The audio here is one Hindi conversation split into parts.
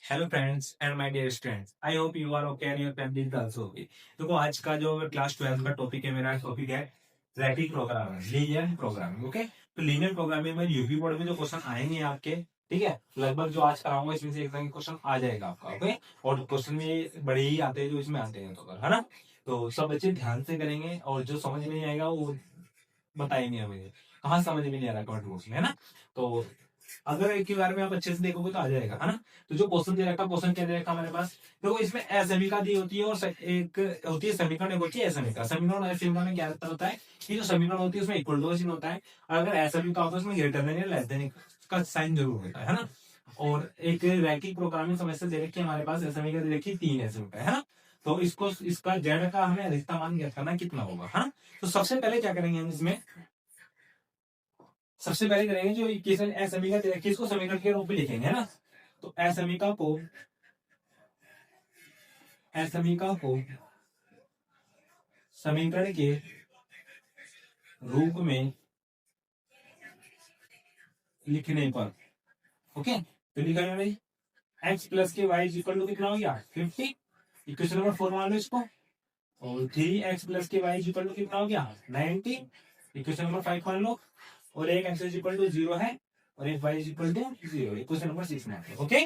Hello friends and my dear students, I hope you are okay and your family is also okay. देखो, आज का जो क्लास 12 का टॉपिक है, मेरा टॉपिक है rapid programming, linear programming. Okay, तो लीनियर प्रोग्रामिंग में यूपी बोर्ड में जो क्वेश्चन आएंगे आपके, ठीक है, लगभग जो आज कराऊंगा इसमें से एग्जाम क्वेश्चन आ जाएगा आपका। ओके, और क्वेश्चन में बड़े ही आते हैं जो इसमें आते हैं, तो है ना। तो सब बच्चे ध्यान से करेंगे और जो समझ में नहीं आएगा वो बताएंगे हमें, कहाँ समझ में नहीं आ रहा कमेंट बॉक्स में, है ना। तो अगर एक ही बार में आप अच्छे से देखोगे तो आ जाएगा, है ना। तो जो क्वेश्चन दे रखा, क्वेश्चन क्या दे रखा हमारे पास, देखो इसमें असमीका दी होती है और एक होती है समीकरण, एक होती है असमीका। समीकरण और असमीकरण में क्या होता है कि जो समीकरण होती है उसमें इक्वल टू का चिन्ह होता है, और अगर असमीका होता है उसमें ग्रेटर देन या लेस देन का साइन जरूर होता है ना। और एक रैखिक प्रोग्रामिंग समस्या दे रखी है हमारे पास, असमीका दे रखी है 3 असमीका, है ना। तो इसको इसका जेड का हमें अधिकतम मान ज्ञात करना कितना होगा, है ना। तो सबसे पहले क्या करेंगे हम इसमें, सबसे पहले करेंगे जो इक्वेशन असमीका दे रखी है इसको समीकरण के रूप में लिखेंगे, है ना। तो असमीका को समीकरण के रूप में लिखने पर, ओके, तो लिखा है भाई एक्स प्लस के वाई इक्वल टू कितना हो गया 50। इक्वेशन नंबर 4 मान लो इसको। और 3x प्लस के वाई इक्वल टू कितना हो गया 90। इक्वेशन नंबर 5 मान लो। और एक एक्स इक्वल टू 0 है और एक y equal to 0। Equation number 6 मान लो। ओके,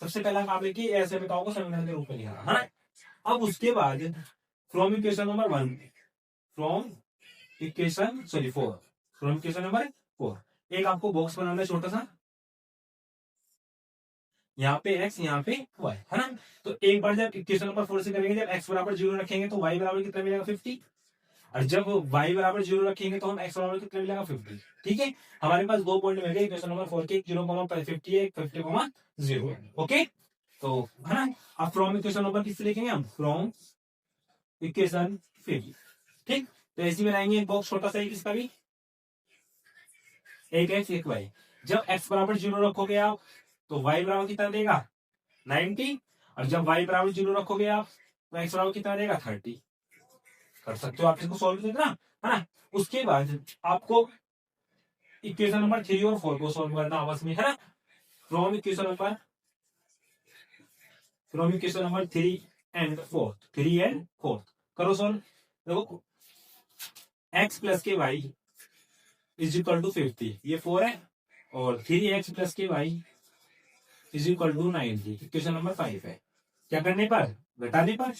सबसे पहला काम है कि ऐसे बताओ को समीकरण के रूप में लिखना, है ना। अब उसके बाद from equation number 1, from equation sorry 4, from equation number 4 एक आपको बॉक्स बनाना है छोटा सा, यहाँ पे x यहाँ पे y, है ना। तो एक बार जब इक्वेशन नंबर 4 से करेंगे, जब x बराबर 0 रखेंगे तो y बराबर कितना मिलेगा 50। और जब y बराबर 0 रखेंगे तो हम x बराबर कितना मिलेगा 50। ठीक है, हमारे पास दो पॉइंट मिल गए इक्वेशन नंबर 4 के, 0,50 है, 50,0। ओके, तो है ना। अब फ्रॉम इक्वेशन नंबर किससे लिखेंगे हम, फ्रॉम इक्वेशन 5। ठीक, तो ऐसे बनाएंगे एक बॉक्स छोटा सा ही किसका भी, एक एक्स एक वाई। जब x बराबर 0 रखोगे आप तो y बराबर कितना देगा 90। और जब y बराबर 0 रखोगे आप तो x बराबर कितना देगा 30। कर सकते हो आप इसको सॉल्व करना, है ना। उसके बाद आपको इक्वेशन नंबर 3 और 4 को सॉल्व करना आपस में, है ना। From equation number from equation number 3 and 4 करो सॉल्व। देखो x प्लस के वाई इज इक्वल टू 50, ये 4 है। और 3x प्लस के y is equal to 90, equation number 5 है। क्या करने पर, घटाने पर,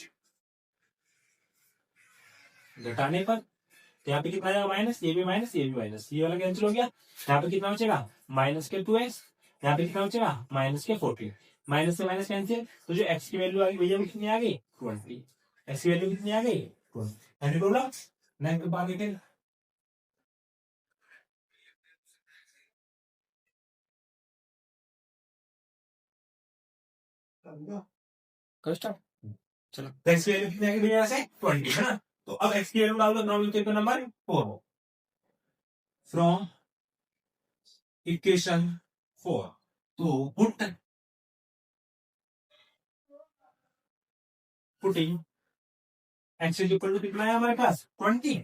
घटाने पर। तो यहाँ पे कितना आएगा माइनस, ये भी माइनस ये भी माइनस, ये वाला कैंसिल हो गया। यहाँ पे कितना बचेगा माइनस के 2x, यहाँ पे कितना बचेगा माइनस के 14। माइनस से माइनस कैंसिल, तो जो x की वैल्यू आ गई भैया कितनी आ गई 20। x की वैल्यू कितनी आ गई 20। एनी प्रॉब्लम, नेक्स्ट आगे फिर करो स्टार्ट। चलो, x की वैल्यू कितनी आ गई भैया से 20, है ना। तो अब x की वैल्यू डाल दो नंबर 4, फ्रॉम इक्वेशन 4। तो putting x is equal to कितना है हमारे पास 20,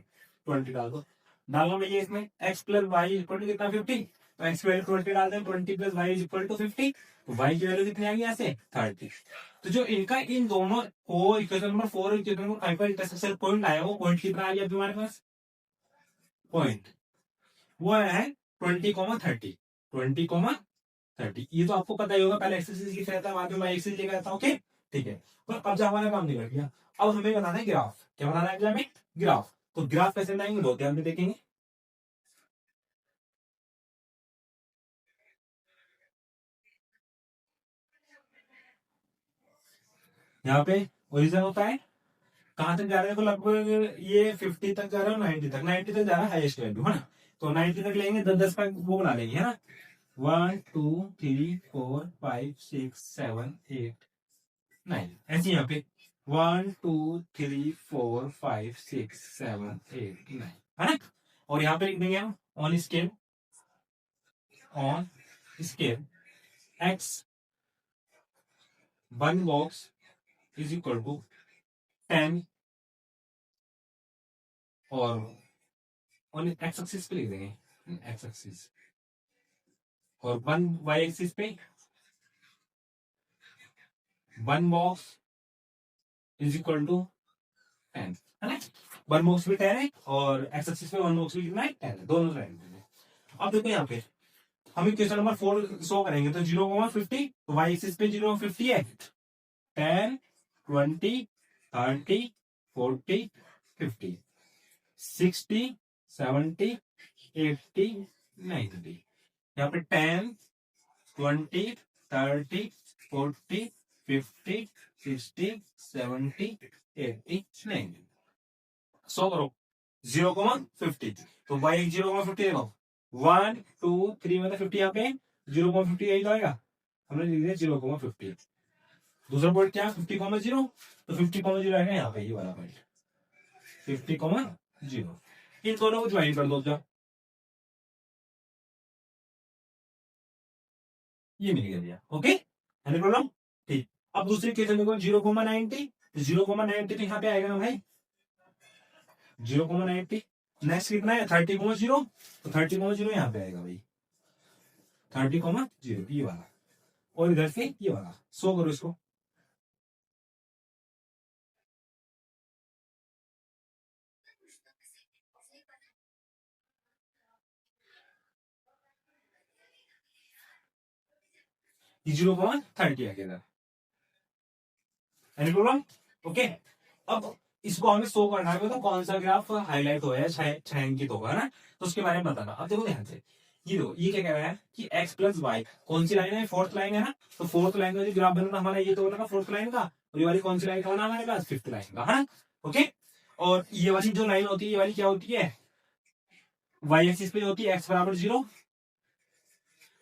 20 डाल दो। डालना भैया इसमें x plus y equal to कितना 50। तो एक्स की वैल्यू 20 डाल दें, 20 plus y is equal to 50। तो वाई की वैल्यू कितनी आ गई यहाँ से 30। तो जो इनका इन दोनों को इक्वेशन नंबर 4 और इक्वेशन नंबर 5 का इंटरसेक्शन पॉइंट आया, वो पॉइंट कितना आ गया तुम्हारे पास, पॉइंट वो है 20,30, 20,30। ये तो आपको पता ही होगा, पहले एक्स एक्सिस लिखा रहता है, बाद में वाई एक्सिस लिखा रहता है। ओके, ठीक है। पर अब जो हमारा काम निकल गया, अब हमें बनाना है ग्राफ। क्या बनाना है एग्जाम में, ग्राफ। तो ग्राफ कैसे बनाएंगे, दो ध्यान में देखेंगे। यहाँ पे ओरिजिन होता है, कहां तक जा रहे हैं, तो लगभग ये 50 तक जा रहा है, 90 तक, 90 तक जा रहा है हाईएस्ट वैल्यू, है ना। तो 90 तक लेंगे, 10-10 का वो बना लेंगे, है ना। 1 2 3 4 5 6 7 8 9, ऐसे यहाँ पे 1 2 3 4 5 6 7 8 9, है ना। और यहाँ पे लिख देंगे हम on scale x one box is equal to 10, और ऑन एक्स एक्सिस पे लिख देंगे एक्स एक्सिस, और वन वाई एक्सिस पे 1 बॉक्स इज इक्वल टू 10, है ना। 1 बॉक्स भी 10 है और एक्स एक्सिस पे 1 बॉक्स भी कितना है 10 है, दोनों साइड में। अब देखो यहाँ पे हम इक्वेशन नंबर 4 शो करेंगे तो 0,50 तो वाई एक्सिस पे 0,50 है, 10 20 30 40 50 60 70 80 90, यहाँ पे 10 20 30 40 50 60 70 80 90। सो करो 0,50 तो बाई 0,50 देखो 1 2 3 मतलब 50 यहाँ पे 0,50 यही जाएगा, हमने लिख दिया 0,50। दूसरा पॉइंट क्या है 50,0 तो 50,0 आएगा यहाँ पे, ये वाला पॉइंट 50,0। इन दोनों को ज्वाइन कर दो, जाओ ये मिल गया। Okay, any problem? ठीक। अब दूसरी केस देखो 0,90 तो 0,90 तो यहाँ पे आएगा ना भाई 0,90। नेक्स्ट कितना है 30,0 तो 30,0 यहाँ पे आएगा भाई 30,0 ये वाला, और इधर से ये वाला। सो करो इसको, ये 0,30 आ गया। Any problem? ओके, अब इसको हमें शो करना है तो कौन सा ग्राफ हाईलाइट हो है छायांकित होगा ना, तो उसके बारे में बताना। अब देखो ध्यान से, ये देखो ये क्या कह रहा है कि x प्लस वाई, कौन सी लाइन है फोर्थ लाइन है ना, तो फोर्थ लाइन का जो ग्राफ बनना हमारा ये तो बना फोर्थ लाइन का, और ये वाली कौन सी लाइन का बना हमारे पास फिफ्थ लाइन का, है ना। ओके, और ये वाली जो लाइन होती है ये वाली क्या होती है वाई एक्सिस पे होती है x बराबर 0,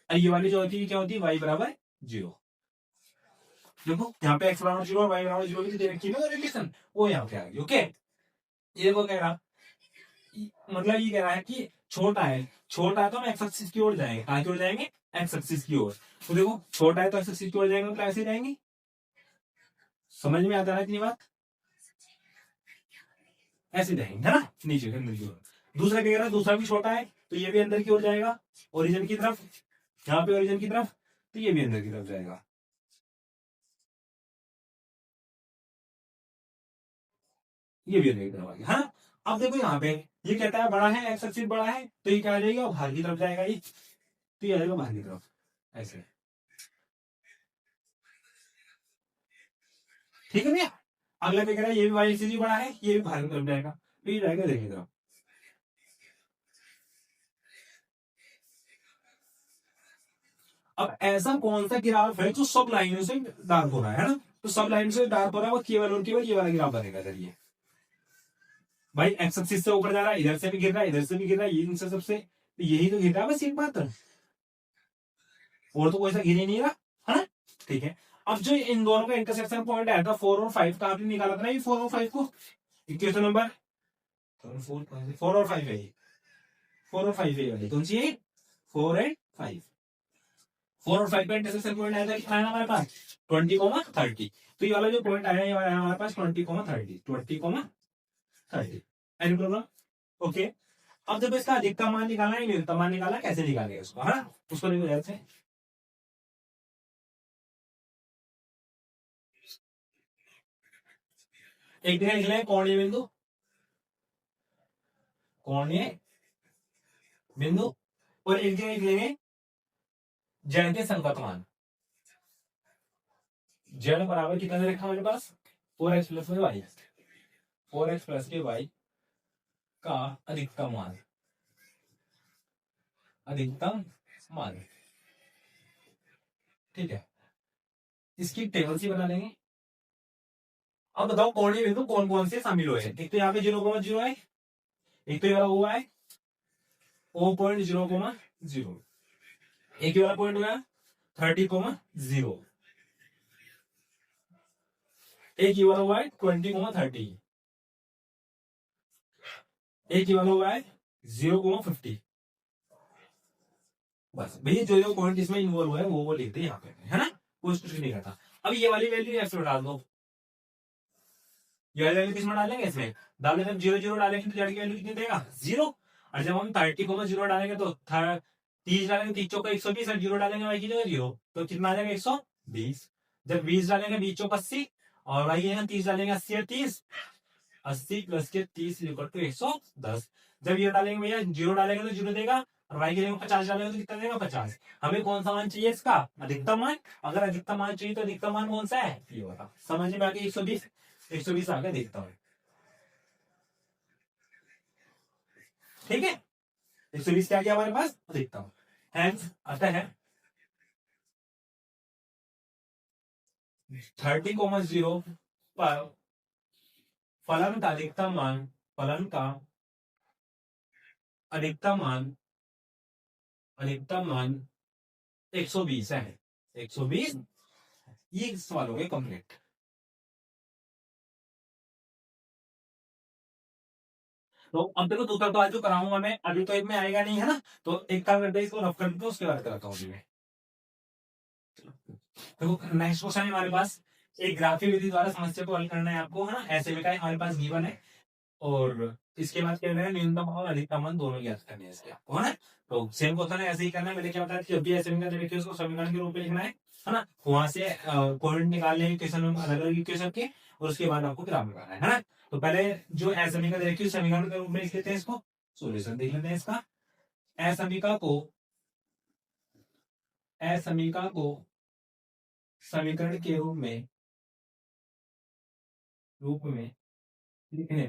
और ये वाली जो होती है क्या होती है y बराबर 0। देखो यहाँ पे x बराबर 0 और y बराबर 0 की दे रखी है रिलेशन, वो यहाँ पे आ गई। ओके, ये वो कह रहा मतलब ये कह रहा है कि छोटा है तो हम एक्स एक्सिस की ओर जाएंगे, कहाँ की ओर जाएंगे एक्स एक्सिस की ओर। तो देखो छोटा है तो एक्स एक्सिस की ओर जाएंगे, मतलब ऐसे जाएंगे। समझ में आता है इतनी बात, ऐसे जाएंगे है ना नीचे अंदर की ओर। दूसरा क्या कह रहा है दूसरा भी छोटा है तो ये भी अंदर की ओर जाएगा ओरिजिन की तरफ, यहाँ पे ओरिजिन की तरफ, तो ये भी अंदर की तरफ जाएगा, ये भी अंदर की तरफ आ गया, है ना। अब देखो यहाँ पे ये कहता है बड़ा है एक्स एक्सिस बड़ा है तो ये क्या आ जाएगा बाहर की तरफ जाएगा, ये तो ये आ जाएगा बाहर की तरफ ऐसे। ठीक है भैया, अगला क्या कह रहा है ये भी वाई एक्सिस बड़ा है ये भी बाहर की तरफ जाएगा, तो ये जाएगा देखिए तरफ। अब ऐसा कौन सा ग्राफ है जो सब लाइनों से डार्क हो रहा है ना, तो सब लाइन से डार्क हो रहा है वो केवल और केवल ये वाला ग्राफ बनेगा। चलिए भाई एक्स एक्सिस से ऊपर जा रहा है, इधर से भी गिर रहा है इधर से भी गिर रहा है, इनसे सबसे तो यही तो गिर रहा है बस एक बात है, और तो कोई सा गिर ही नहीं रहा, है ना। ठीक है, अब जो इन दोनों का इंटरसेक्शन पॉइंट है 4 और 5 का आपने निकाला था ना, ये 4 और 5 को इक्वेशन नंबर 4 और 5 है, 4 और 5 है कौन सी है 4 एंड 5, 4 और 5 का इंटरसेक्शन पॉइंट आया था कितना है हमारे पास 20,30। तो ये वाला जो पॉइंट आया है हमारे पास 20,30 20,30। Any problem? ओके, अब जब इसका अधिकतम मान निकालना है न्यूनतम मान निकालना कैसे निकालेंगे उसको, है ना, उसको देखो ध्यान से। एक दिन लिख लें कोणीय बिंदु, कोणीय बिंदु, और एक दिन लिख लेंगे जेड के संगत मान। जेड बराबर कितना दे रखा हमारे पास 4x plus y, 4x plus के वाई का अधिकतम मान, अधिकतम मान। ठीक है, इसकी टेबल सी बना लेंगे। अब बताओ कोणीय बिंदु कौन कौन से शामिल हुए हैं, एक तो यहाँ पे 0,0 है, एक तो ये वाला हुआ है O.0,0, एक ही वाला पॉइंट हुआ 30,0, एक ही वाला हुआ है 20,30, एक ही वाला हुआ है 0,50। बस भैया जो जो पॉइंट इसमें इन्वॉल्व हुआ है वो लिख दे यहाँ पे, है ना, कुछ नहीं करता। अब ये वाली वैल्यू एक्स में डाल दो, ये वाली वैल्यू किसमें डालेंगे इसमें डालने जब 0,0 डालेंगे तो जेड की वैल्यू कितनी देगा 0, और जब हम 30,0 डालेंगे तो 30 डालेंगे 30 चौका 120, और 0 डालेंगे वाई की जगह 0 तो कितना आ जाएगा 120। जब 20 डालेंगे 20 चौक 80 और y है 30 डालेंगे 80 और 30 80 प्लस के 30 इक्वल टू 110। जब ये डालेंगे भैया 0 डालेंगे तो 0 देगा और y की जगह 50 डालेंगे तो कितना देगा 50। हमें कौन सा मान चाहिए इसका अधिकतम मान। अगर अधिकतम मान चाहिए तो अधिकतम मान कौन सा है ये वाला। समझ में आ गया 120 आगे देखता हूँ। ठीक है 120 क्या गया हमारे पास अधिकतम। हेंस अतः है 30,0 पर फलन का अधिकतम मान अधिकतम मान 120 है। 120 ये सवाल हो गए कंप्लीट। तो अब देखो दूसरा तो आज जो कराऊंगा मैं अभी तो इसमें आएगा नहीं है ना। तो एक काम करते हैं इसको रफ कर दो उसके बाद कराता हूँ मैं। देखो नेक्स्ट क्वेश्चन है हमारे पास एक ग्राफिक विधि द्वारा समस्या को हल करना है आपको है ना। ऐसे में हमारे पास गिवन है और इसके बाद क्या है न्यूनतम और अधिकतम मान दोनों ज्ञात करने हैं इसके आपको है ना। तो सेम क्वेश्चन है ऐसे ही करना है। मैंने क्या बताया जब भी ऐसे में देखिए उसको समीकरण के रूप में लिखना है ना। वहां से पॉइंट निकालने हैं इक्वेशन अलग अलग इक्वेशन के और उसके बाद आपको ग्राफ लगाना है ना। तो पहले जो समीकरण देखिए समीकरण के रूप में लिख लेते हैं इसको। सोल्यूशन देख लेते हैं इसका। असमीका को समीकरण के रूप में लिखने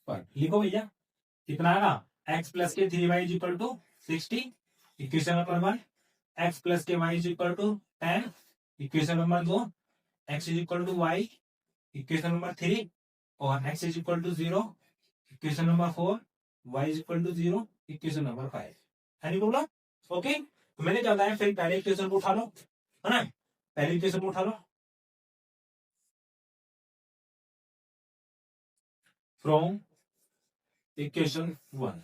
पर लिखो भैया कितना आएगा x प्लस के 3y is equal to 60 equation number 1। x plus के y is equal to 10 equation number 2। x is equal to y equation number 3 और x is equal to 0 equation number 4। y is equal to 0 equation number 5। Any problem. Okay तो मैंने क्या बताया फिर पहले इक्वेशन को उठा लो है ना। पहले इक्वेशन को उठा लो फ्रॉम इक्वेशन 1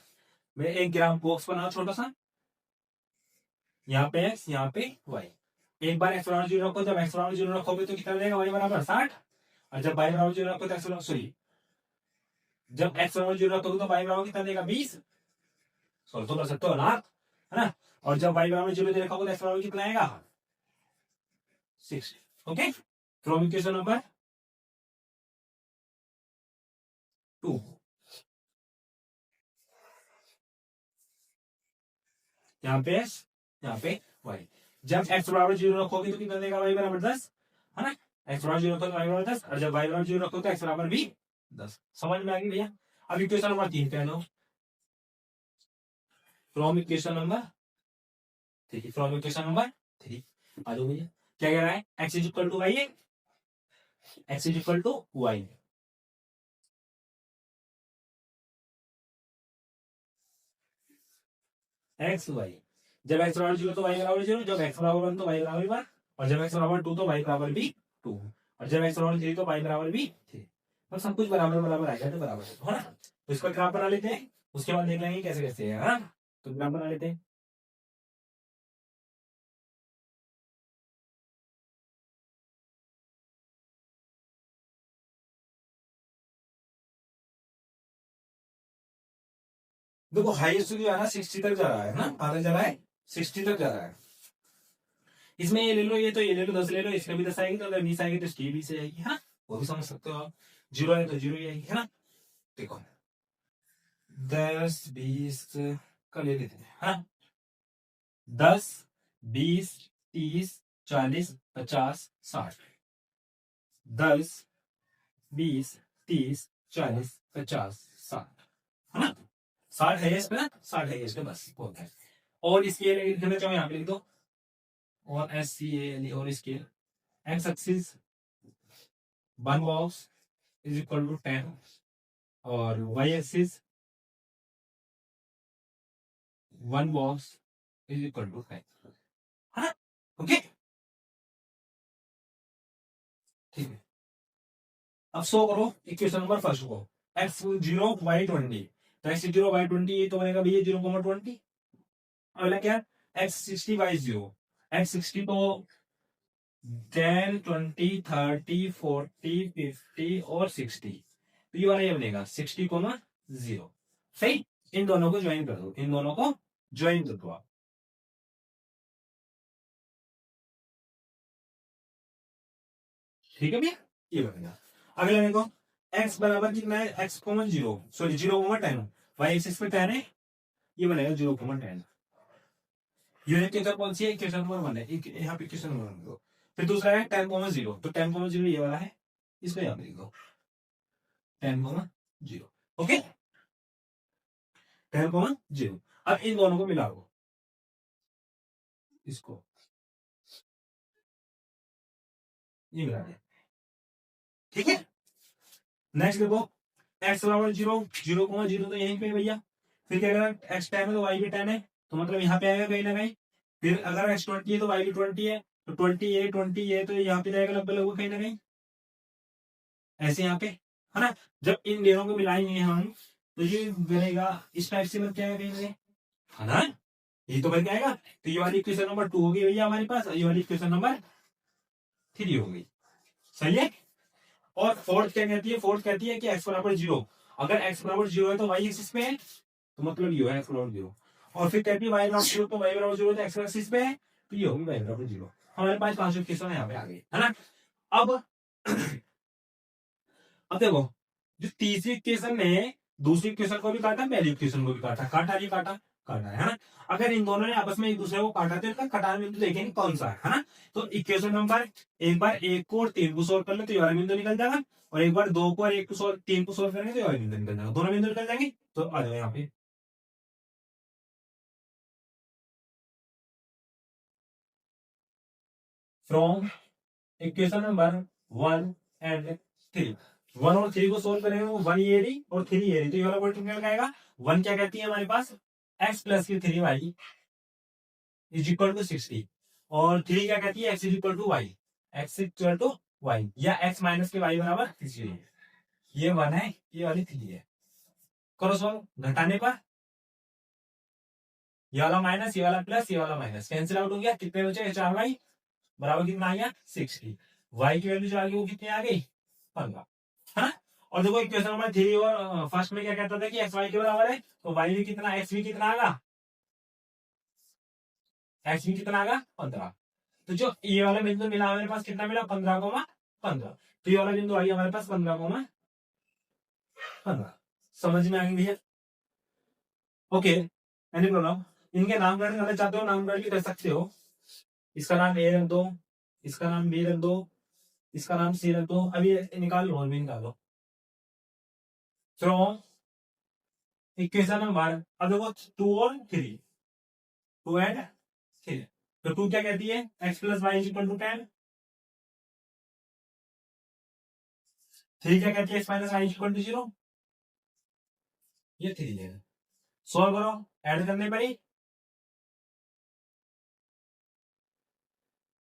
मैं एक ग्राफ बॉक्स बना छोटा सा। यहाँ पे x यहाँ पे y। एक बार x बराबर 0 रखो जब x बराबर 0 रखोगे तो कितना देगा y बराबर 60 और जब y बराबर 0 रखो तो x सॉरी जब x बराबर 0 रखोगे तो y बराबर कितना देगा 20 सॉरी तो कर सकते हो लाख है ना। और जब y बराबर 0 रखोगे तो x बराबर कितना आएगा 60। ओके फ्रॉम इक्वेशन नंबर 2 यहाँ पे x यहाँ पे y। जब x बराबर 0 रखोगे तो कितना देगा y बराबर 10 है ना। x बराबर 0 रखोगे तो y बराबर 10 और जब y बराबर 0 रखोगे तो x बराबर भी 10। समझ में आ गई भैया। अब इक्वेशन नंबर 3 कह लो from equation number 3 from equation number 3 आ जाओ भैया। क्या कह रहा है x is equal to y है x is equal to y x y. जब x बराबर 0 तो y बराबर 0 जब x बराबर 1 तो y बराबर 1 और जब x बराबर 2 तो y बराबर भी 2 और जब x बराबर 3 तो y बराबर भी 3। तो सब कुछ बराबर बराबर आएगा तो बराबर है ना। तो इसका ग्राफ बना लेते हैं उसके बाद देख लेंगे कैसे कैसे है ना। तो ग्राफ बना लेते हैं। देखो हाईएस्ट जो है ना 60 तक जा रहा है ना। आधा जा रहा है 60 तक जा रहा है। इसमें ये ले लो ये तो ये ले लो 10 ले लो इसमें भी 10 आएगी तो अगर 20 आएगी तो इसकी 20 आएगी है ना। वो भी समझ सकते हो आप। 0 है तो 0 ही आएगी है ना। देखो 10 20 का ले लेते हैं है ना। 10 20 30 40 50 60 10 20 30 40 50 60 है ना। 60 है इस पे ना 60 है इस पे बस बहुत है। और स्केल लिखना चाहो यहाँ पे लिख दो और SCALE और scale x axis 1 box is equal to 10 और y axis 1 box is equal to 5 है ना। ओके ठीक है। अब सो करो इक्वेशन नंबर फर्स्ट को x0 y20 तो x0 y20 तो बनेगा भैया 0,20 अगला क्या x60 y0 x60 तो 10 20 30 40 50 और 60 तो ये वाला ये बनेगा 60,0 सही। इन दोनों को ज्वाइन कर दो इन दोनों को ज्वाइन कर दो आप ठीक है भैया, ये बनेगा। अगला देखो, x बराबर कितना है, x common 0, sorry 0,10, y axis पे 10 है, ये बनेगा 0,10। यूनिट इक्वेशन कौन सी है, इक्वेशन नंबर 1 है, यहाँ पे इक्वेशन नंबर 1 दो। फिर दूसरा है 10,0, तो 10,0 ये वाला है, इसको यहाँ पे लिख दो 10,0। ओके, 10,0। अब इन दोनों को मिला दो, इसको ये मिला दिया, ठीक है। नेक्स्ट देखो, x बराबर 0, 0,0 तो यहीं पे भैया। फिर क्या करेगा, x 10 है तो y भी 10 है, तो मतलब यहाँ पे आएगा कहीं ना कहीं। फिर अगर x 20 है तो y भी 20 है, तो 20 है तो यहाँ पे जाएगा लगभग लगभग कहीं ना कहीं ऐसे यहाँ पे, है ना। जब इन दोनों को मिलाएंगे हम तो ये बनेगा इस टाइप से, बन के आएगा कहीं ना कहीं, है ना। ये तो बन के आएगा। तो ये वाली इक्वेशन नंबर 2 हो गई भैया हमारे पास, ये वाली इक्वेशन नंबर 3 हो गई। सही है। और फोर्थ क्या कहती है, फोर्थ कहती है कि x बराबर 0, अगर x बराबर 0 है तो y एक्सिस पे है, तो मतलब ये है x बराबर 0। और फिर कहती है y बराबर 0, तो y बराबर 0 तो x एक्सिस पे है, तो ये होगी y बराबर 0। हमारे पास 5 इक्वेशन यहाँ पे आ गई, है ना। अब अब देखो, जो तीसरी इक्वेशन ने दूसरी इक्वेशन को भी काटा, पहली इक्वेशन को भी काटा, काटा नहीं काटा, काटा है ना। अगर इन दोनों ने आपस में एक दूसरे को काटा तो इनका कटान बिंदु देखेंगे कौन सा है ना। तो इक्वेशन नंबर एक बार 1 को और 3 को सोल्व कर ले तो ये वाला बिंदु निकल जाएगा, और एक बार 2 को और 1 को सोल्व 3 को सोल्व करेंगे तो ये वाला बिंदु निकल जाएगा, दोनों बिंदु निकल जाएंगे। तो आ जाओ यहाँ पे, फ्रॉम इक्वेशन नंबर 1 एंड 3, 1 और 3 को सोल्व करेंगे, 1 ये रही और 3 ये रही, तो ये वाला पॉइंट निकल आएगा। 1 क्या कहती है हमारे पास, x प्लस की 3y इज इक्वल टू 60, और 3 क्या कहती है, x is equal to y, x equal to y, या x माइनस के y बराबर 60। ये 1 है, ये वाली 3 है। करो सॉल्व, घटाने पर ये वाला माइनस, ये वाला प्लस, ये वाला माइनस कैंसिल आउट हो गया, कितने बचे, 4y बराबर कितना आ गया 60। y की वैल्यू जो आ गई वो कितनी आ गई 15, है ना। और देखो इक्वेशन नंबर 3 और फर्स्ट में क्या कहता था कि x y के बराबर है, तो y भी कितना, x भी कितना आगा, x भी कितना आगा 15। तो जो ये वाला बिंदु मिला हमारे पास कितना मिला, 15,15। तो ये वाला बिंदु आई हमारे पास 15,15। समझ में आ गई भैया। Okay, any problem. इनके नामकरण करना चाहते हो, नामकरण भी कर सकते हो। इसका नाम ए रख दो, इसका नाम बी रख दो, इसका नाम सी रख दो। अभी निकाल लो, अभी निकालो। फ्रॉम इक्वेशन नंबर, अब देखो 2 और 3, 2 एंड 3। तो 2 क्या कहती है, x plus y is equal to 10। 3 क्या कहती है, x minus y is equal to 0। ये 3 है। सॉल्व करो, ऐड करने पर ही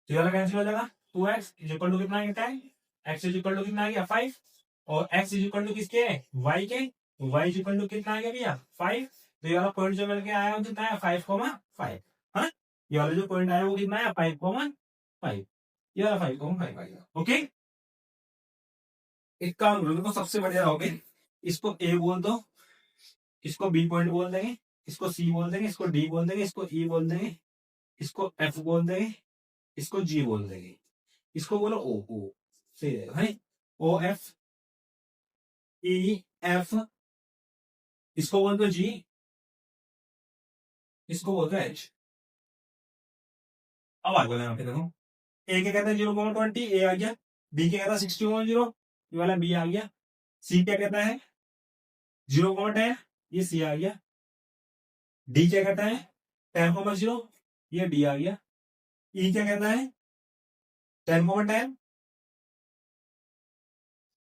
तो ये वाला कैंसिल हो जाएगा। 2x इज इक्वल टू कितना है, x इज इक्वल टू कितना आ गया 5, और x इज इक्वल टू किसके, y के, y इज इक्वल टू कितना आ गया भैया 5। तो ये वाला पॉइंट जो मिलके आया वो कितना है 5,5, हाँ। ये वाला जो पॉइंट आया वो कितना है 5,5, ये वाला 5,5 आएगा। ओके, एक काम करो, देखो सबसे बढ़िया हो गई, इसको ए बोल दो, इसको बी पॉइंट बोल देंगे, इसको सी बोल देंगे, इसको डी बोल देंगे, इसको ई बोल देंगे, इसको एफ बोल देंगे, इसको जी बोल देंगे, इसको बोलो ओ, ओ सही रहेगा है। ओ एफ ई एफ, इसको बोल दो जी, इसको बोल दो एच। अब आ गया यहाँ पे देखो, ए क्या कहता है 0,20, ए आ गया। बी क्या कहता है 60,0, ये वाला बी आ गया। सी क्या कहता है 0,10, ये सी आ गया। डी क्या कहता है 10,0, ये डी आ गया। ई क्या कहता है 10,10,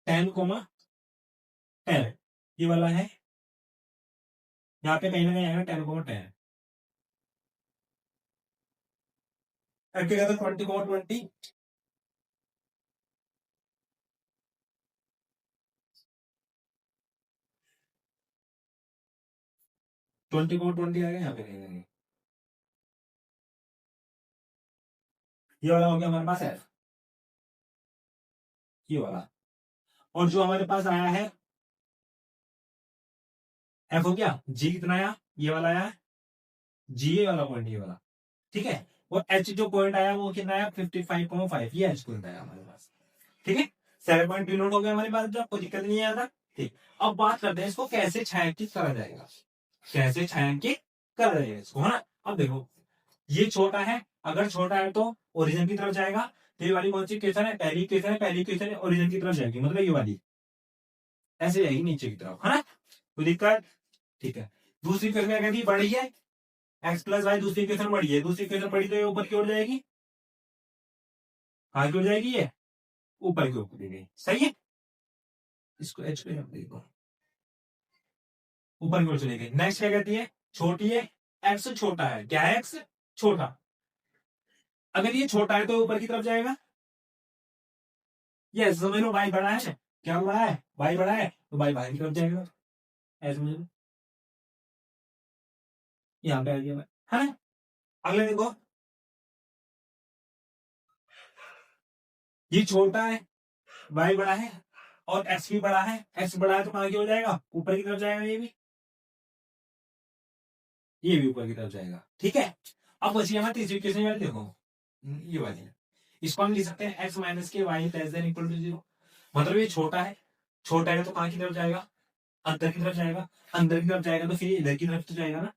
10,10, ये वाला है, यहाँ पे कहीं ना कहीं आएगा 10,10। अब क्या कहता है 20,20, 20,20 आ गया यहाँ पे कहीं ना कहीं। ये वाला हो गया हमारे पास एफ, ये वाला। और जो हमारे पास आया है एफ हो गया, जी कितना आया, ये वाला आया, जी ये वाला पॉइंट, ये वाला, ठीक है। और एच जो पॉइंट आया वो कितना आया 55,5, ये एच पॉइंट आया हमारे पास, ठीक है, 7.2 नोट हो गया हमारे पास, जो आपको दिक्कत नहीं आता। ठीक, अब बात करते हैं इसको कैसे छायांकित करा जाएगा, कैसे छायांकित करा जाएगा इसको, है ना। अब देखो ये छोटा है, अगर छोटा है तो ओरिजिन की तरफ जाएगा। तो ये वाली कौन सी इक्वेशन है, पहली इक्वेशन है, पहली इक्वेशन ओरिजिन की तरफ जाएगी, मतलब ये वाली ऐसे जाएगी नीचे की तरफ, है ना, कोई दिक्कत। ठीक है, दूसरी इक्वेशन क्या कहती है, बड़ी है, एक्स प्लस वाई, दूसरी इक्वेशन बड़ी है, दूसरी इक्वेशन बड़ी तो ये ऊपर की ओर जाएगी, कहाँ की ओर जाएगी, ये ऊपर की ओर जाएगी, सही है। इसको एच पे देखो, ऊपर की ओर चली गई। नेक्स्ट क्या कहती है, छोटी है, एक्स छोटा है, क्या है, एक्स छोटा, अगर ये छोटा है तो ऊपर की तरफ जाएगा। ये समझ लो भाई बड़ा है, क्या बड़ा है, भाई बड़ा है, तो भाई बाहर की तरफ जाएगा, ऐसे समझ लो, यहाँ पे आ गया है ना। अगले देखो, ये छोटा है, वाई बड़ा है, और एक्स भी बड़ा है, एक्स बड़ा है तो कहां की हो जाएगा, ऊपर की तरफ जाएगा, ये भी ऊपर की तरफ जाएगा, ठीक है। अब बची हमारी तीसरी इक्वेशन वाली देखो, ये वाली है, इसको हम लिख सकते हैं एक्स माइनस के y less than equal to 0, मतलब ये छोटा है, छोटा है तो कहां की तरफ जाएगा, अंदर की तरफ जाएगा, अंदर की तरफ जाएगा तो फिर इधर की तरफ तो जाएगा ना,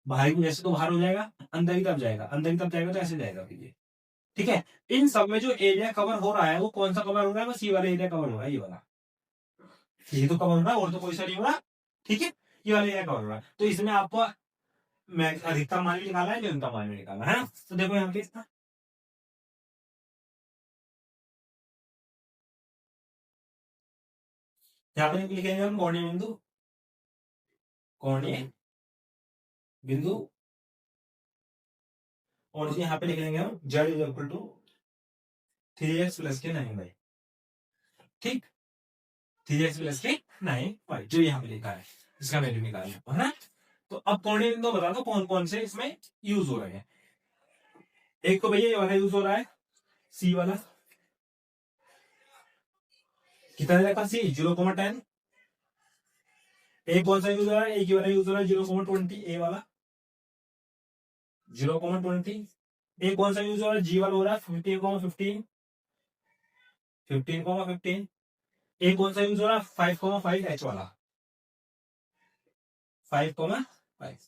बाहर की जैसे तो बाहर हो जाएगा, अंदर की तरफ जाएगा, अंदर की तरफ जाएगा तो ऐसे जाएगा फिर ये, ठीक है। इन सब में जो एरिया कवर हो रहा है वो कौन सा कवर हो रहा है, बस ये वाला एरिया कवर हो रहा है, ये वाला, ये तो कवर हो रहा है और तो कोई सा नहीं हो रहा, ठीक है, ये वाला एरिया कवर हो रहा है। तो इसमें आपको मैं अधिकतम मान भी निकाला है, न्यूनतम मान भी निकाला है ना। तो देखो यहाँ पे इसका यहाँ पे लिखेंगे हम कोणीय बिंदु, कोणीय बिंदु, और यहाँ पे लिख लेंगे हम z is equal to 3x plus के 9y, ठीक, 3x प्लस के 9y जो यहाँ पे लिखा है, इसका वैल्यू निकालना है ना। तो अब कोणीय बिंदु बता दो कौन कौन से इसमें यूज हो रहे हैं। एक तो भैया ये वाला यूज हो रहा है, सी वाला, कितना रखा सी, 0,10। एक कौन सा यूज हो रहा है, एक ही वाला यूज हो रहा है 0,20, ए वाला 0,20। एक कौन सा यूज हो रहा है, जी वाला हो रहा है 15,15, 15,15। एक कौन सा यूज हो रहा है 5,5, एच वाला 5,5,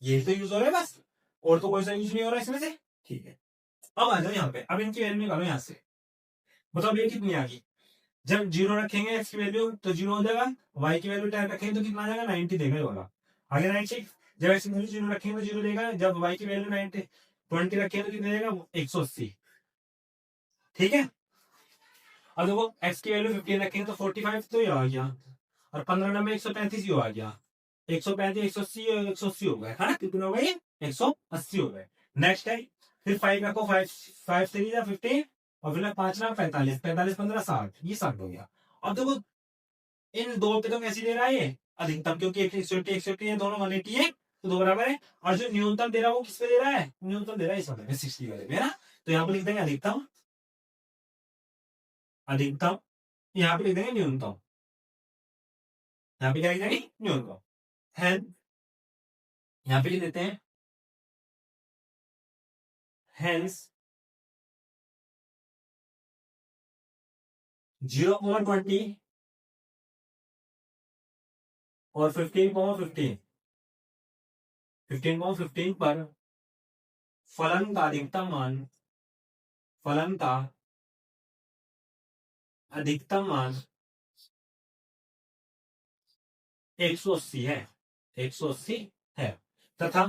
ये तो यूज हो रहा है बस, और तो कोई सा यूज नहीं हो रहा है इसमें से, ठीक है। अब आ जाओ यहाँ पे, अब इनकी वैल्यू निकालो यहाँ से, मतलब ये कितनी आ गई, जब जीरो रखेंगे एक्स की वैल्यू तो जीरो हो जाएगा, वाई की वैल्यू 10 रखेंगे तो कितना आ जाएगा, 90 देगा ये वाला, आगे 90। जब एक्स की वैल्यू जीरो रखेंगे तो जीरो देगा, जब वाई की वैल्यू 20 रखेंगे तो कितना देगा, 180, ठीक है। अब देखो एक्स की वैल्यू 15 रखेंगे तो 45 तो ये आ गया, और 15 में 135 ये आ गया, 135 180 और 180 हो गए, है ना, कितने हो गए, 180 हो गए। नेक्स्ट है, फिर 5 रखो, 5 5 3 या 15, और फिर 5 ना 45, 45 15 60, ये 60 हो गया। अब देखो इन दो पे तो कैसे दे रहा है ये अधिकतम, क्योंकि 180 है, दोनों 180 है तो दो बराबर है, और जो न्यूनतम दे रहा है वो किस पे दे रहा है, न्यूनतम दे रहा है इस वाले में 60 वाले में, है ना। तो यहाँ पे लिख देंगे अधिकतम, अधिकतम, यहाँ पे लिख देंगे न्यूनतम, यहाँ पे क्या लिख देंगे, न्यूनतम है, यहाँ पे लिख देते हैं हेंस 0,20 और 15,15, 15,15 पर फलन का अधिकतम मान, फलन का अधिकतम मान 180 है, 180 है, तथा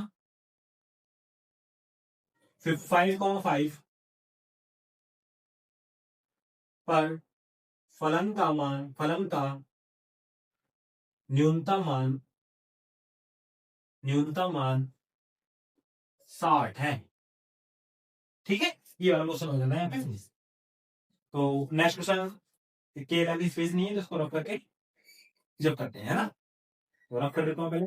5,5 पर फलन का मान, फलन का न्यूनतम मान, न्यूनतम मान 60 है, ठीक है। ये वाला क्वेश्चन हो जाता है यहाँ पे। तो नेक्स्ट क्वेश्चन के अभी स्पेस नहीं है, जिसको रख करके जब करते हैं, है ना, तो रख कर देता हूँ पहले।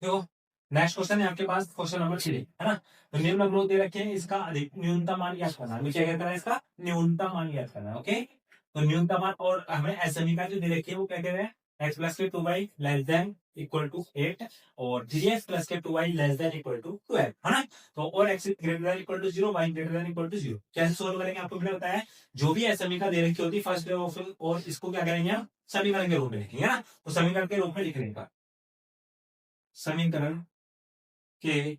देखो नेक्स्ट क्वेश्चन है आपके पास, क्वेश्चन नंबर 3, है ना। तो निम्न ग्रोथ दे रखे हैं, इसका अधिक न्यूनतम मान ज्ञात करना है, क्या कहता है, इसका न्यूनतम मान ज्ञात करना है, ओके। तो न्यूनतम मान, और हमें एसएमई का जो दे रखी है वो क्या कह रहे हैं, एक्स प्लस के 2y less than equal to 8 और 3x प्लस के 2y less than equal to 12 है ना। तो और x greater than equal to 0 y greater than equal to 0 कैसे सोल्व करेंगे आपको मैंने बताया। जो भी समीकरण दे रखी होती है फर्स्ट ऑप्शन और इसको क्या करेंगे हम समीकरण के रूप में लिखेंगे ना। तो समीकरण के रूप में लिख लेंगे समीकरण के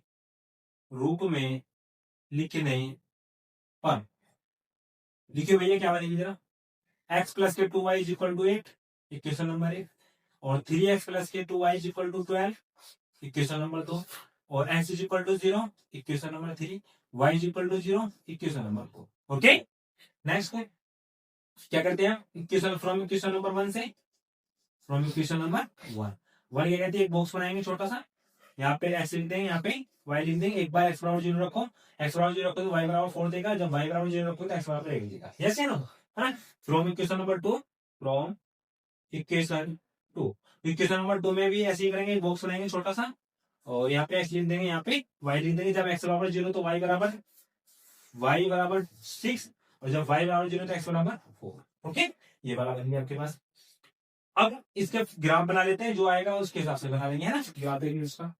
रूप में लिखने पर लिखिए भैया क्या बनेगी जरा। x प्लस के 2y is equal to 8 equation number 1 और 3x प्लस के 2y is equal to 12 equation number 2 और x is equal to 0 equation number 3 y is equal to 0 equation number 4। Okay next क्या करते हैं इक्वेशन फ्रॉम इक्वेशन नंबर 1 से फ्रॉम इक्वेशन नंबर 1 क्या कहती है एक बॉक्स बनाएंगे छोटा सा यहाँ पे x लिख देंगे यहाँ पे y लिख देंगे एक बार x बराबर 0 रखो x बराबर 0 रखो तो y बराबर 4 देगा जब y बराबर 0 रखो तो x बराबर 1 देगा यस है ना। From equation number 2 from equation 2 equation number 2 में भी ऐसे ही करेंगे बॉक्स बनाएंगे छोटा सा और यहाँ पे x लिख देंगे यहाँ पे y लिख देंगे जब x बराबर 0 तो y बराबर 6 और जब y बराबर 0 तो x बराबर 4। ओके ये वाला बन गया आपके पास। अब इसके ग्राफ बना लेते हैं जो आएगा उसके हिसाब से बना लेंगे है ना ग्राफ देंगे उसका।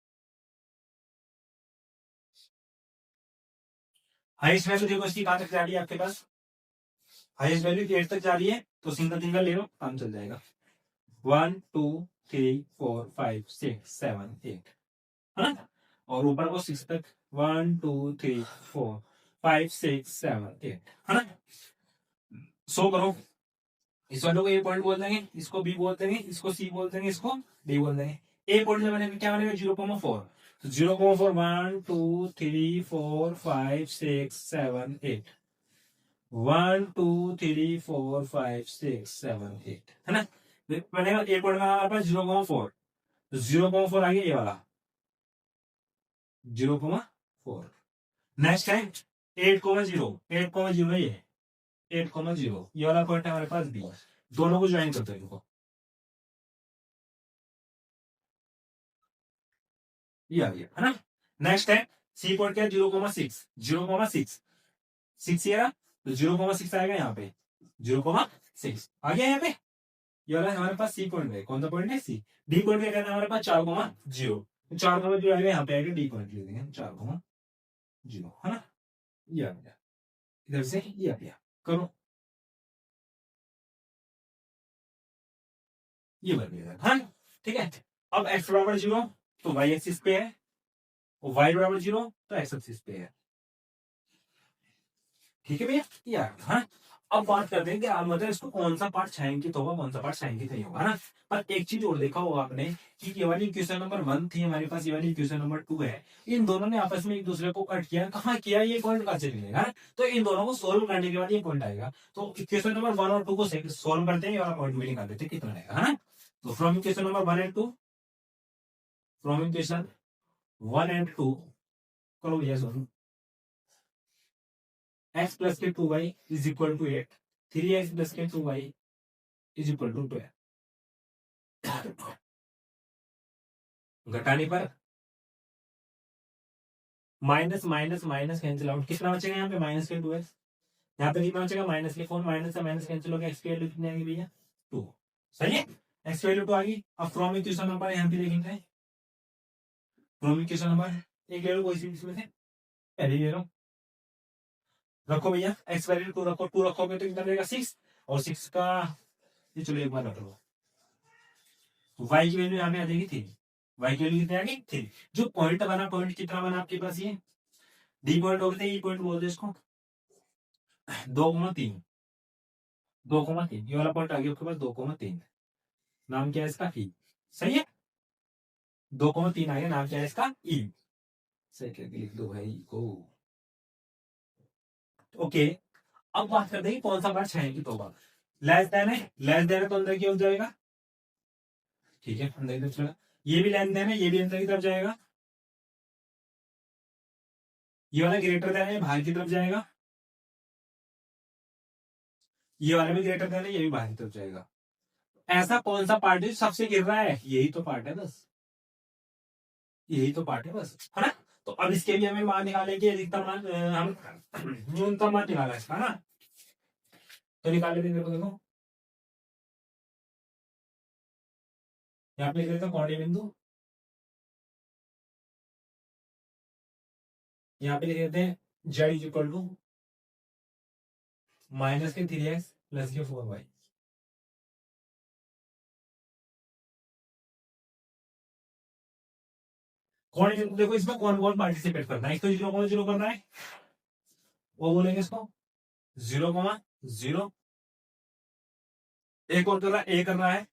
हाईएस्ट वैल्यू देखो इसकी कहां तक जा रही है आपके पास हाईएस्ट वैल्यू 8 तक जा रही है तो सिंगल सिंगल ले लो काम चल जाएगा 1 2 3 4 5 6 7 8 है ना और ऊपर को 6 तक 1 2 3 4 5 6 7 8 है ना। सो करो इस वालों को ए पॉइंट बोल देंगे इसको बी बोल देंगे इसको सी बोल देंगे इसको डी बोल देंगे। ए पॉइंट में बनेगा क्या बनेगा 0,4 तो 0,4 1 2 3 4 5 6 7 8 1 2 3 4 5 6 7 8 है ना। बनेगा ए पॉइंट का हमारे पास 0,4 तो 0,4 आ गया ये वाला 0,4 नेक्स्ट है 8,0 8,0 ये 8,0 ये वाला पॉइंट है हमारे पास बी दोनों को ज्वाइन करते हैं इनको ये आ गया है ना। नेक्स्ट है सी पॉइंट क्या है 0,6 6 ये रहा तो 0,6 आएगा यहाँ पे 0,6 आ गया यहाँ पे ये वाला हमारे पास सी पॉइंट है कौन सा पॉइंट है सी। डी पॉइंट क्या करना है हमारे पास 4,0 4,0 आएगा यहाँ पे आएगा डी पॉइंट ले देंगे 4,0 है ना। ये आ गया इधर से ये आ गया करो ये बन गया हाँ ठीक है। अब x बराबर 0 तो y एक्सिस पे है और y बराबर 0 तो x एक्सिस पे है ठीक है भैया यार हाँ। अब बात करते हैं कि मतलब इसको कौन सा पार्ट छायांकित होगा कौन सा पार्ट छायांकित नहीं होगा ना। पर एक चीज और देखा होगा आपने कि ये वाली क्वेश्चन नंबर 1 थी हमारे पास ये वाली क्वेश्चन नंबर 2 है इन दोनों ने आपस में एक दूसरे को कट किया कहाँ किया ये पॉइंट कहाँ से मिलेगा तो इन दोनों को सोल्व करने के बाद ये पॉइंट आएगा तो क्वेश्चन नंबर 1 और 2 को सोल्व करते हैं ये वाला पॉइंट भी निकाल देते कितना आएगा है ना। तो from question number 1 and 2 from question 1 and 2 करो भैया सोल्व x प्लस के 2y is equal to 8 3x plus के 2y इज इक्वल टू 12 घटाने पर minus minus minus cancel out कितना बचेगा यहाँ पे माइनस के 2x यहाँ पे कितना बचेगा माइनस के 4 माइनस से माइनस कैंसिल हो गया x की वैल्यू कितनी आएगी भैया 2 सही है x की वैल्यू 2 आ गई। अब फ्रॉम इक्वेशन नंबर यहाँ पे देखेंगे फ्रॉम इक्वेशन नंबर एक ले लो कोई सी इसमें से पहले ले लो रखो भैया x वैल्यू 2 रखो 2 रखोगे तो कितना मिलेगा 6 और 6 का ये चलो एक बार रख लो y की वैल्यू यहाँ पे आ जाएगी 3 y की वैल्यू कितनी आ गई 3 जो पॉइंट बना पॉइंट कितना बना आपके पास ये डी पॉइंट हो गए ई पॉइंट बोलते इसको 2,3 2,3 ये वाला पॉइंट आ गया आपके पास 2,3 नाम क्या है इसका ई सही है 2,3 आ गया नाम क्या है इसका ई सही करके लिख दो भाई को ओके। अब बात करते हैं कौन सा पार्ट छाएंगे तो लेस देन है तो अंदर की ओर जाएगा ठीक है अंदर की तरफ चलेगा ये भी लेस देन है ये भी अंदर की तरफ जाएगा ये वाला ग्रेटर देन है बाहर की तरफ जाएगा ये वाला भी ग्रेटर देन है ये भी बाहर की तरफ जाएगा। ऐसा कौन सा पार्ट है सबसे गिर रहा है यही तो पार्ट है बस यही तो पार्ट है बस है ना। तो अब इसके भी हमें मान निकालेंगे अधिकतम मान हम न्यूनतम मान निकाला इसका ना तो निकाल लेते देखो यहाँ पे लिख देते हैं कोणीय बिंदु, यहाँ पे लिख देते हैं z is equal to minus के 3x प्लस के 4y। कोणीय बिंदु देखो इसमें कौन कौन पार्टिसिपेट करना है, इसको 0,0 करना है, वो बोलेंगे इसको 0,0। एक कौन कर रहा है, ए कर रहा है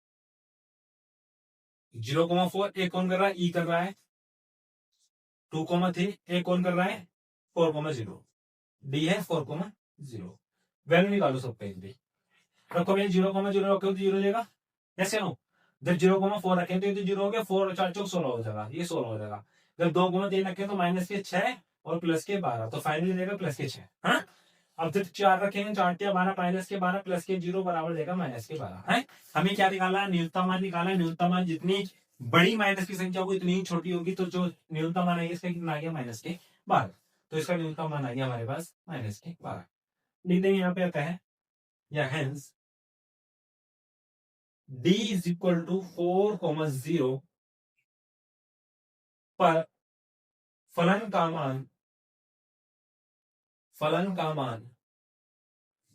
0,4, एक कौन कर रहा है, ई कर रहा है 2,3, एक कौन कर रहा है 4,0, डी है 4,0। वैल्यू निकालो सब पे भी रखो भैया, 0,0 रखो तो 0 देगा, ऐसे नो। जब 0,4 रखें तो ये तो 0 हो गया, 4 और 4 चौक 16 हो जाएगा, ये 16 हो जाएगा। जब 2,3 रखें तो माइनस के 6 और प्लस के 12, तो फाइनली देगा प्लस के 6। हाँ, अब जब 4 रखेंगे, 4 या 12, माइनस के 12 प्लस के 0 बराबर देगा माइनस के 12 है। हमें क्या निकालना है, न्यूनतम मान निकालना है। न्यूनतम मान जितनी बड़ी माइनस की संख्या होगी उतनी ही छोटी होगी, तो जो न्यूनतम मान है इसका कितना आ गया, माइनस के 12। तो इसका न्यूनतम मान आ गया हमारे पास माइनस के 12। लिख देंगे यहाँ पे आता है, या hence d is equal to 4,0 पर फलन का मान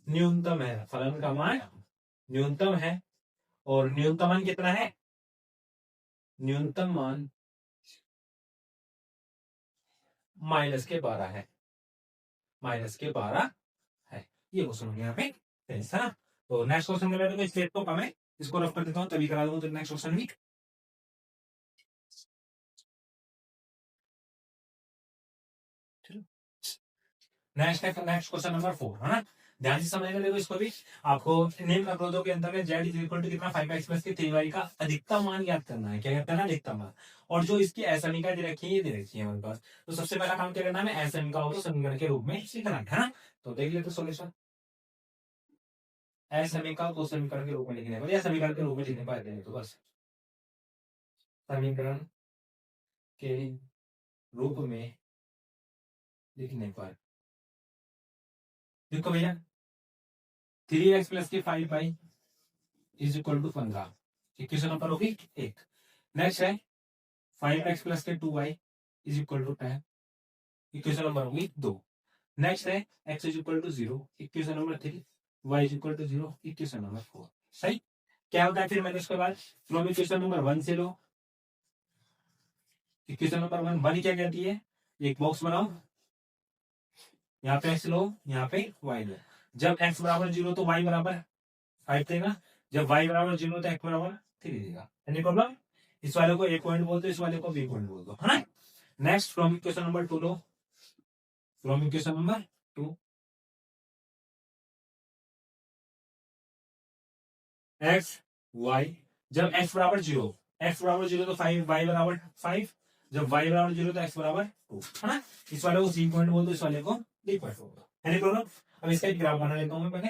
न्यूनतम है। फलन का मान न्यूनतम है, और न्यूनतम मान कितना है, न्यूनतम मान माइनस के 12 है, माइनस के 12 है। ये क्वेश्चन हो गया यहाँ पे, है ना। तो नेक्स्ट क्वेश्चन में तो स्टेप तो कम है, इसको रफ कर देता हूँ तभी करा दूंगा, तो नेक्स्ट क्वेश्चन भी नेक्स्ट क्वेश्चन नंबर 4 है ना। ध्यान से समझने देखो इसको भी। आपको निम्न अवरोधों के अंतर्गत z इज इक्वल टू कितना 5x प्लस के 3y का अधिकतम मान ज्ञात करना है। क्या कहते हैं ना, अधिकतम मान। और जो इसकी असमीका दे रखी है, ये दे रखी है हमारे पास। तो सबसे पहला काम क्या करना है, असमीका हो तो समीकरण के रूप में लिखना है ना। तो देख लेते सोल्यूशन। असमीका को समीकरण के रूप में लिखने पर, या समीकरण के रूप में लिखने पाते हैं, तो बस समीकरण के रूप में लिखने पर देखो भैया, 3x प्लस के 5y is equal to 15, equation number होगी 1। नेक्स्ट है 5x प्लस के 2y is equal to 10, equation number होगी 2। नेक्स्ट है x is equal to 0, equation number 3। y is equal to 0, equation number 4। सही। क्या होता है फिर मैंने उसके बाद फ्रॉम इक्वेशन नंबर 1 से लो। इक्वेशन नंबर 1 क्या कहती है, एक बॉक्स बनाओ, यहाँ पे x लो, यहाँ पे y लो। जब x बराबर 0 तो y बराबर 5 देगा, जब y बराबर 0 तो x बराबर 3 देगा। Any problem. इस वाले को a पॉइंट बोलते, इस वाले को b पॉइंट बोल दो, है ना। Next from equation number 2 low, from equation number 2 x y, जब x बराबर 0, तो 5 y बराबर 5, जब y बराबर 0 तो x बराबर 2, है ना। इस वाले को c पॉइंट बोल दो, इस वाले को d पॉइंट बोल दो। Any problem. अब इसका एक ग्राफ बना लेता हूं मैं पहले।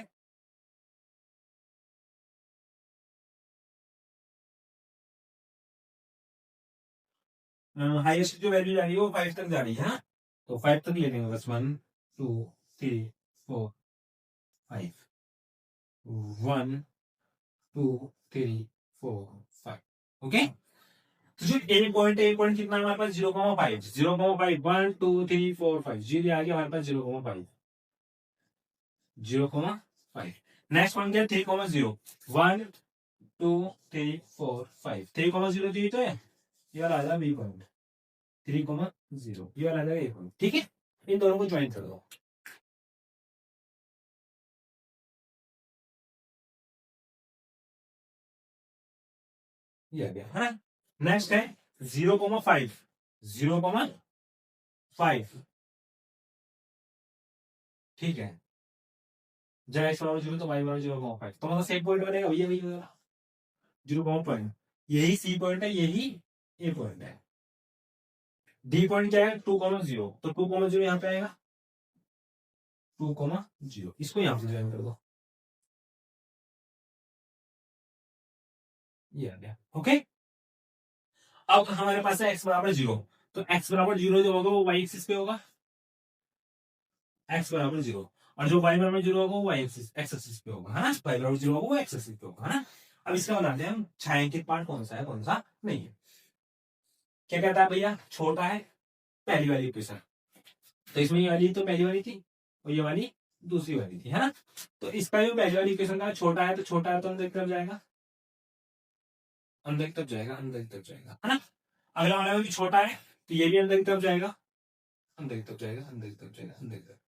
हाईएस्ट जो वैल्यू जा रही है वो 5 तक जा रही है ना, तो 5 तक ले लेंगे बस। 1 2 3 4 5, 1 2 3 4 5। ओके। तो जो ए पॉइंट कितना है हमारे पास, 0,5, 0,5, 1 2 3 4 5, जी आ गया हमारे पास 0,5, 0,5। नेक्स्ट पॉइंट क्या है, 3,0, 1 2 3 4 5, 3,0 दी तो है, ये वाला आ जाएगा बी पॉइंट, 3,0, ये वाला आ जाएगा ए पॉइंट। ठीक है, इन दोनों को ज्वाइन कर दो। ये आ गया, है ना। नेक्स्ट है 0,5, 0,5, ठीक है। जब x बराबर 0 तो y बराबर 0,5, तो मतलब सेम पॉइंट बनेगा भैया, वही होगा 0,5। यही सी पॉइंट है, यही ए पॉइंट है। डी पॉइंट क्या है, 2,0, तो 2,0 यहाँ पे आएगा, 2,0, इसको यहाँ से ज्वाइन कर दो, ये आ गया। ओके। अब हमारे पास है x बराबर 0, तो x बराबर 0 जो होगा वो y एक्सिस पे होगा, x बराबर 0, और जो y बराबर 0 होगा वो y एक्सिस, x एक्सिस पे होगा, है ना। y बराबर 0 होगा वो x एक्सिस पे होगा, है ना। अब इसका बताते हैं हम छायांकित पार्ट कौन सा है कौन सा नहीं है। क्या कहता है भैया, छोटा है पहली वाली इक्वेशन, तो इसमें ये वाली तो पहली वाली थी और ये वाली दूसरी वाली थी, है ना। तो इसका जो पहली वाली इक्वेशन का छोटा है, तो छोटा है तो अंदर की तरफ जाएगा, अंदर की तरफ जाएगा, अंदर की तरफ जाएगा, है ना। अगला वाला भी छोटा है तो ये भी अंदर की तरफ जाएगा, अंदर की तरफ जाएगा, अंदर की तरफ जाएगा, अंदर की तरफ।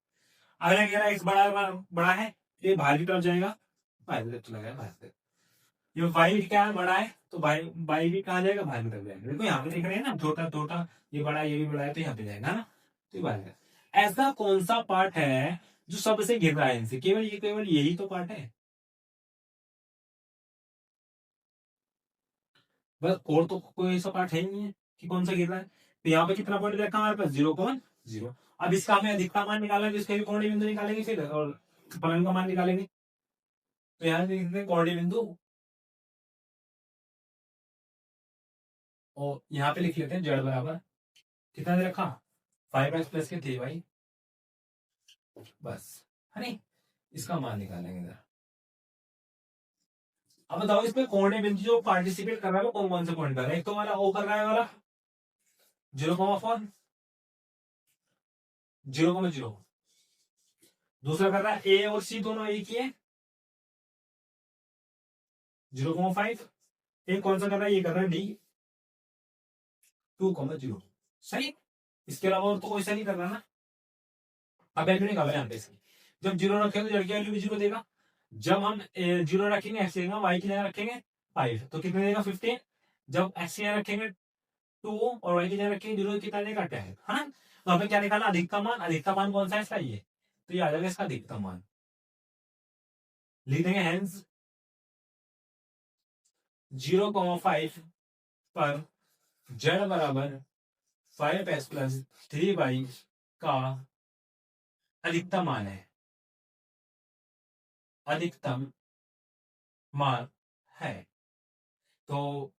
अगला कह रहा है x बड़ा है, ये बाहर की तरफ जाएगा, बाहर की तरफ चला गया, बाहर की तरफ। ये y क्या है, बड़ा है, तो y भी कहाँ जाएगा, बाहर की तरफ जाएगा। देखो यहाँ पे देख रहे हैं ना, छोटा छोटा, ये बड़ा ये भी बड़ा है, तो यहाँ पे जाएगा ना, तो ये बाहर। ऐसा कौन सा पार्ट है जो सबसे गिर रहा है इनसे, केवल यही तो पार्ट है बस, और तो कोई ऐसा पार्ट है ही नहीं है कि कौन सा गिर रहा है। तो यहाँ पे कितना पॉइंट रखा हमारे पास, 0,0। अब इसका हमें अधिकतम मान निकालना है, तो इसके भी कोणीय बिंदु निकालेंगे फिर, और फलन का मान निकालेंगे। तो यहाँ से लिखते हैं कोणीय बिंदु, और यहाँ पे लिख लेते हैं z बराबर कितना दे रखा, 5x प्लस के 3y, बस, है नहीं। इसका मान निकालेंगे जरा। अब बताओ इसमें कोणीय बिंदु जो पार्टिसिपेट कर रहा है वो कौन कौन से पॉइंट कर रहा है। एक तो हमारा ओ कर रहा है वाला 0,4, 0,0। दूसरा कर रहा है ए और सी दोनों एक ही है, 0,5। एक कौन सा कर रहा है, ये कर रहा है डी, 2,0। सही। इसके अलावा और तो कोई सा नहीं कर रहा ना। अब वैल्यू निकालो यहाँ पे इसकी, जब 0 रखेंगे तो जड़ की वैल्यू भी 0 देगा। जब हम 0 रखेंगे एक्स देगा, वाई की जगह रखेंगे 5, तो कितने देगा 15। जब एक्स की जगह रखेंगे 2 और वाई की जगह रखेंगे 0, कितना देगा 10, है ना। तो हमें क्या निकालना, अधिकतम मान। अधिकतम मान कौन सा है इसका, ये, तो ये आ जाएगा इसका अधिकतम मान। लिख देंगे हेंस 0,5 पर z बराबर 5x प्लस 3y का अधिकतम मान है, अधिकतम मान है। तो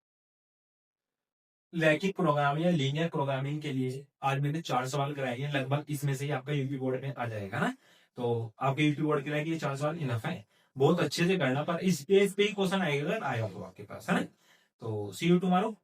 रैखिक प्रोग्रामिंग या लीनियर प्रोग्रामिंग के लिए आज मैंने 4 सवाल कराए हैं, लगभग इसमें से ही आपका यूपी बोर्ड में आ जाएगा ना। तो आपके यूपी बोर्ड के लिए ये 4 सवाल इनफ है, बहुत अच्छे से करना, पर इस पेज पे ही क्वेश्चन आएगा अगर आएगा तो आपके पास, है ना। तो सी यू टुमारो।